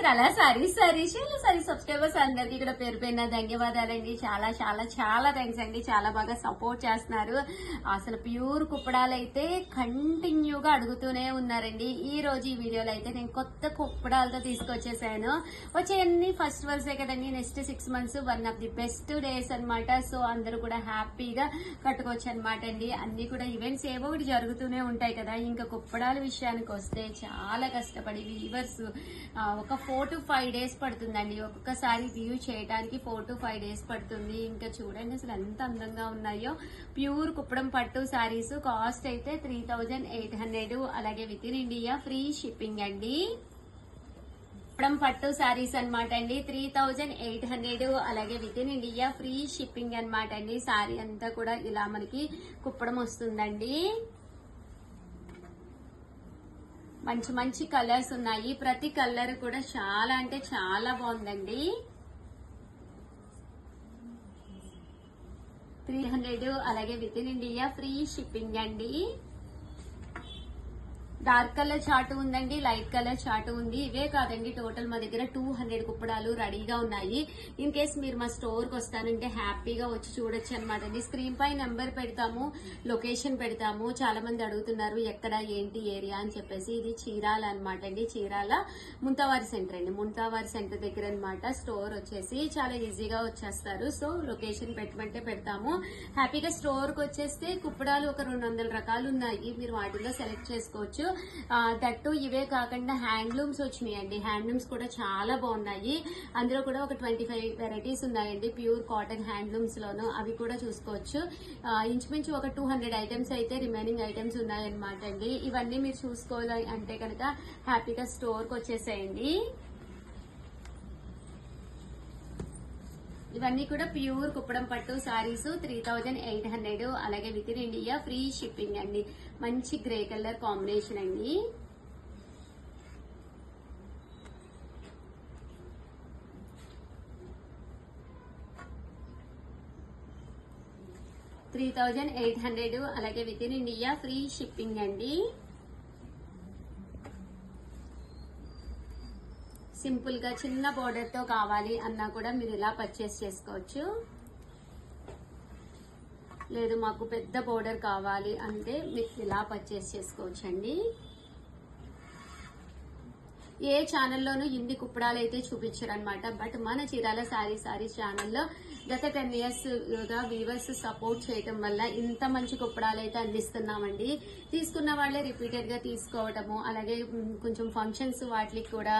Chirala sorry subscribers అందరికి కూడా పేరు పేరున ధన్యవాదాలండి. చాలా చాలా చాలా థ్యాంక్స్ అండి. చాలా బాగా సపోర్ట్ చేస్తున్నారు. అసలు ప్యూర్ కుప్పడాలు అయితే కంటిన్యూగా అడుగుతూనే ఉన్నారండి. ఈ రోజు ఈ వీడియోలో అయితే నేను కొత్త కుప్పడాలతో తీసుకొచ్చేసాను. వచ్చేయన్ని ఫస్ట్ వర్సే కదండి. Next 6 months one of the best days అనమాట. సో అందరూ కూడా హ్యాపీగా కట్టుకోవచ్చు అనమాట అండి. అన్ని కూడా ఈవెంట్స్ ఏవో ఒకటి జరుగుతూనే ఉంటాయి కదా. ఇంకా కుప్పడాల విషయానికి వస్తే చాలా కష్టపడి వీవర్స్ ఒక 4 to 5 days పడుతుందండి. ఒక్కొక్కసారి వ్యూ చేయడానికి 4 to 5 days పడుతుంది. ఇంకా చూడండి అసలు ఎంత అందంగా ఉన్నాయో. ప్యూర్ కుప్పడం పట్టు శారీస్ కాస్ట్ అయితే 3800. అలాగే with in India free shipping అండి. కుప్పడం పట్టు శారీస్ అనమాట అండి. 3800. అలాగే with in India free shipping అనమాట అండి. శారీ అంతా కూడా ఇలా మనకి కుప్పడం వస్తుందండి. మంచి మంచి కలర్స్ ఉన్నాయి. ప్రతి కలర్ కూడా చాలా అంటే చాలా బాగుందండి. 300. అలాగే with in India free shipping అండి. డార్క్ కలర్ చార్ట్ ఉందండి, లైట్ కలర్ చార్ట్ ఉంది. ఇవే కాదండి, టోటల్ మా దగ్గర 200 కుప్పడాలు రెడీగా ఉన్నాయి. ఇన్ కేస్ మీరు మా స్టోర్ కి వస్తానంటే హ్యాపీగా వచ్చి చూడొచ్చు అనమాట అండి. స్క్రీన్ పై నెంబర్ పెడతాము, లొకేషన్ పెడతాము. చాలా మంది అడుగుతున్నారు ఎక్కడ ఏంటి ఏరియా అని చెప్పేసి. ఇది చీరాల అనమాట అండి. చీరాల ముంతావారి సెంటర్ అండి. ముంతావారి సెంటర్ దగ్గర అనమాట స్టోర్ వచ్చేసి. చాలా ఈజీగా వచ్చేస్తారు. సో లొకేషన్ పెట్టమంటే పెడతాము. హ్యాపీగా స్టోర్ కి వచ్చేస్తే కుప్పడాలు ఒక 200 రకాలు ఉన్నాయి. మీరు వాటిలో సెలెక్ట్ చేసుకోవచ్చు. దట్టు ఇవే కాకుండా హ్యాండ్లూమ్స్ వచ్చినాయండి. హ్యాండ్లూమ్స్ కూడా చాలా బాగున్నాయి. అందులో కూడా ఒక 25 వెరైటీస్ ఉన్నాయండి. ప్యూర్ కాటన్ హ్యాండ్లూమ్స్ లోను. అవి కూడా చూసుకోవచ్చు. ఇంచుమించు ఒక 200 ఐటమ్స్ అయితే రిమైనింగ్ ఐటమ్స్ ఉన్నాయన్నమాట అండి. ఇవన్నీ మీరు చూసుకోవాలి అంటే కనుక హ్యాపీగా స్టోర్ కి వచ్చేసేయండి. ఇవన్నీ కూడా ప్యూర్ కుప్పడం పట్టు సారీస్ 3800. అలాగే with in India free shipping అండి. మంచి గ్రే కలర్ కాంబినేషన్ అండి. $3800. అలాగే with in India free shipping అండి. సింపుల్ గా చిన్న బోర్డర్ తో కావాలి అన్నా కూడా మీరు ఇలా పర్చేస్ చేసుకోవచ్చు. లేదు మాకు పెద్ద బోర్డర్ కావాలి అంటే మీరు ఇలా పర్చేస్ చేసుకోవచ్చు అండి. ఏ ఛానల్లోనూ ఇన్ని కుప్పడాలు అయితే చూపించారు అనమాట. బట్ మన చీరాల సారీస్ ఛానల్లో గత 10 years గా వీవర్స్ సపోర్ట్ చేయటం వల్ల ఇంత మంచి కుప్పడాలు అయితే అందిస్తున్నామండి. తీసుకున్న వాళ్ళే రిపీటెడ్ గా తీసుకోవటము, అలాగే కొంచెం ఫంక్షన్స్ వాటికి కూడా